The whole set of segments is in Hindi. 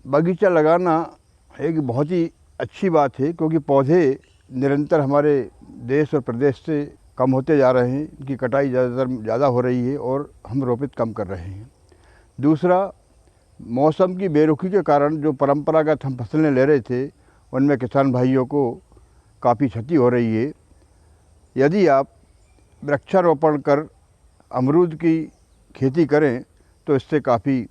बगीचा लगाना एक बहुत ही अच्छी बात है, क्योंकि पौधे निरंतर हमारे देश और प्रदेश से कम होते जा रहे हैं, इनकी कटाई ज़्यादा हो रही है और हम रोपित कम कर रहे हैं। दूसरा, मौसम की बेरुखी के कारण जो परंपरागत हम फसलें ले रहे थे, उनमें किसान भाइयों को काफ़ी क्षति हो रही है। यदि आप वृक्षारोपण कर अमरूद की खेती करें तो इससे काफ़ी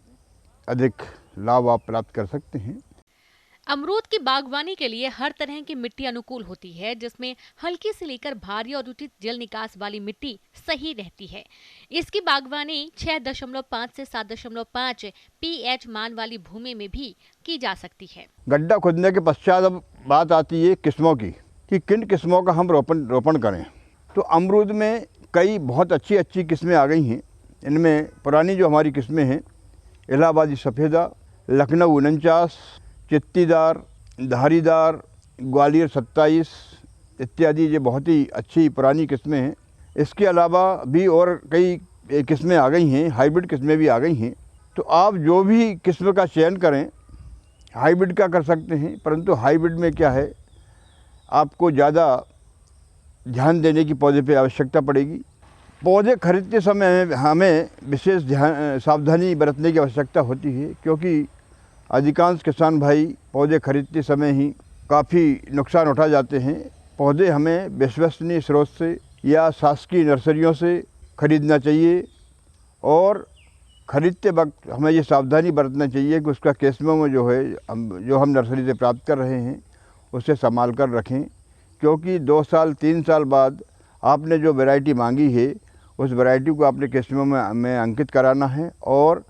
अधिक लाभ आप प्राप्त कर सकते हैं। अमरूद की बागवानी के लिए हर तरह की मिट्टी अनुकूल होती है, जिसमें हल्की से लेकर भारी और उचित जल निकास वाली मिट्टी सही रहती है। इसकी बागवानी 6.5 से 7.5 pH मान वाली भूमि में भी की जा सकती है। गड्ढा खोदने के पश्चात अब बात आती है किस्मों की, कि किन किस्मों का हम रोपण करें। तो अमरूद में कई बहुत अच्छी किस्में आ गई हैं। इनमें पुरानी जो हमारी किस्में हैं, इलाहाबादी सफ़ेदा, लखनऊ 49, चित्तीदार, धारीदार, ग्वालियर 27 इत्यादि, ये बहुत ही अच्छी पुरानी किस्में हैं। इसके अलावा भी और कई किस्में आ गई हैं, हाइब्रिड किस्में भी आ गई हैं। तो आप जो भी किस्म का चयन करें, हाइब्रिड का कर सकते हैं, परंतु हाइब्रिड में क्या है, आपको ज़्यादा ध्यान देने की पौधे पे आवश्यकता पड़ेगी। पौधे खरीदते समय हमें विशेष सावधानी बरतने की आवश्यकता होती है, क्योंकि अधिकांश किसान भाई पौधे खरीदते समय ही काफ़ी नुकसान उठा जाते हैं। पौधे हमें विश्वसनीय स्रोत से या शासकीय नर्सरियों से खरीदना चाहिए, और ख़रीदते वक्त हमें ये सावधानी बरतना चाहिए कि उसका किस्मों में जो हम नर्सरी से प्राप्त कर रहे हैं उसे संभाल कर रखें, क्योंकि 2 साल 3 साल बाद आपने जो वैरायटी मांगी है उस वैरायटी को आपने किस्मों में अंकित कराना है, और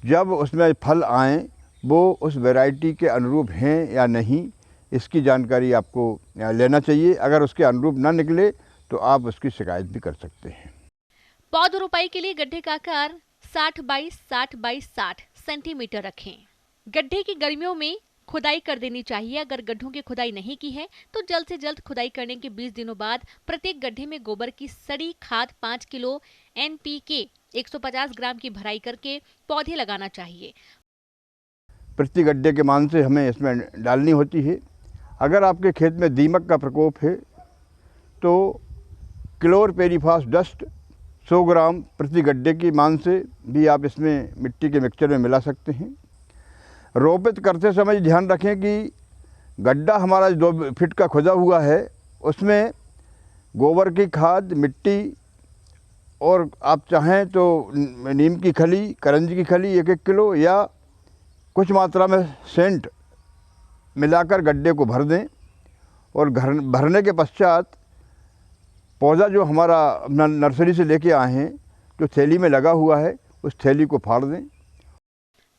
जब उसमें फल आएँ वो उस वैरायटी के अनुरूप हैं या नहीं, इसकी जानकारी आपको लेना चाहिए। अगर उसके अनुरूप ना निकले तो आप उसकी शिकायत भी कर सकते हैं। पौध रोपाई के लिए गड्ढे का आकार 60 बाई 60 बाई 60 सेंटीमीटर रखें। गड्ढे की गर्मियों में खुदाई कर देनी चाहिए। अगर गड्ढों की खुदाई नहीं की है तो जल्द से जल्द खुदाई करने के 20 दिनों बाद प्रत्येक गड्ढे में गोबर की सड़ी खाद 5 किलो NPK 150 ग्राम की भराई करके पौधे लगाना चाहिए। प्रति गड्ढे के मान से हमें इसमें डालनी होती है। अगर आपके खेत में दीमक का प्रकोप है तो क्लोरपेरीफास डस्ट 100 ग्राम प्रति गड्ढे की मान से भी आप इसमें मिट्टी के मिक्सचर में मिला सकते हैं। रोपित करते समय ध्यान रखें कि गड्ढा हमारा 2 फीट का खुदा हुआ है, उसमें गोबर की खाद, मिट्टी, और आप चाहें तो नीम की खली, करंजी की खली 1-1 किलो या कुछ मात्रा में सेंट मिलाकर गड्ढे को भर दें, और भरने के पश्चात पौधा जो हमारा नर्सरी से लेके आए हैं, जो थैली में लगा हुआ है, उस थैली को फाड़ दें।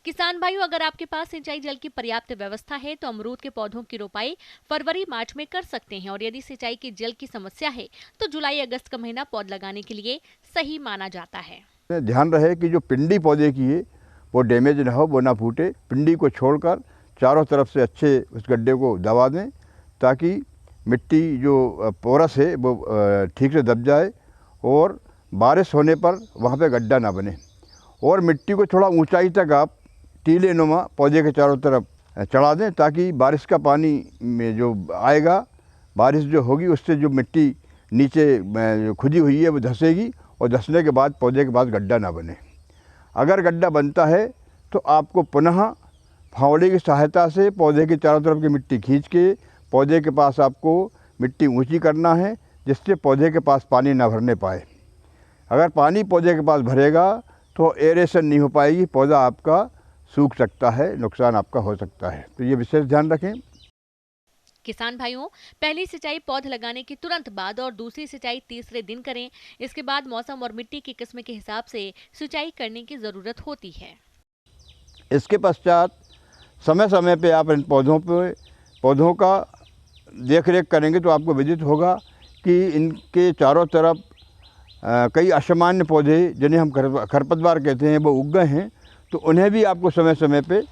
किसान भाइयों, अगर आपके पास सिंचाई जल की पर्याप्त व्यवस्था है तो अमरूद के पौधों की रोपाई फरवरी-मार्च में कर सकते हैं, और यदि सिंचाई की जल की समस्या है तो जुलाई-अगस्त का महीना पौध लगाने के लिए सही माना जाता है। ध्यान रहे कि जो पिंडी पौधे की है वो डैमेज ना हो, वो ना फूटे। पिंडी को छोड़कर चारों तरफ से अच्छे उस गड्ढे को दबा दें, ताकि मिट्टी जो पोरस है वो ठीक से दब जाए और बारिश होने पर वहाँ पे गड्ढा ना बने। और मिट्टी को थोड़ा ऊंचाई तक आप टीले नुमा पौधे के चारों तरफ चढ़ा दें, ताकि बारिश का पानी में जो आएगा, बारिश जो होगी उससे जो मिट्टी नीचे खुदी हुई है वो धंसेगी, और धंसने के बाद पौधे के पास गड्ढा ना बने। अगर गड्ढा बनता है तो आपको पुनः फावड़े की सहायता से पौधे के चारों तरफ की मिट्टी खींच के पौधे के पास आपको मिट्टी ऊंची करना है, जिससे पौधे के पास पानी ना भरने पाए। अगर पानी पौधे के पास भरेगा तो एरेशन नहीं हो पाएगी, पौधा आपका सूख सकता है, नुकसान आपका हो सकता है। तो ये विशेष ध्यान रखें। किसान भाइयों, पहली सिंचाई पौध लगाने के तुरंत बाद और दूसरी सिंचाई तीसरे दिन करें। इसके बाद मौसम और मिट्टी की किस्म के हिसाब से सिंचाई करने की ज़रूरत होती है। इसके पश्चात समय समय पे आप इन पौधों का देख रेख करेंगे तो आपको विदित होगा कि इनके चारों तरफ कई असामान्य पौधे, जिन्हें हम खरपतवार कहते हैं, वो उग गए हैं। तो उन्हें भी आपको समय समय पे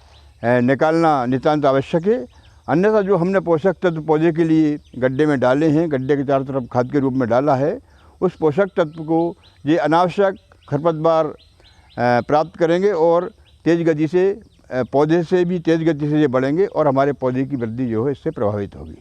निकालना नितांत आवश्यक है। अन्यथा जो हमने पोषक तत्व पौधे के लिए गड्ढे में डाले हैं, गड्ढे के चारों तरफ खाद के रूप में डाला है, उस पोषक तत्व को ये अनावश्यक खरपतवार प्राप्त करेंगे और तेज़ गति से पौधे से भी तेज़ गति से ये बढ़ेंगे और हमारे पौधे की वृद्धि जो है इससे प्रभावित होगी।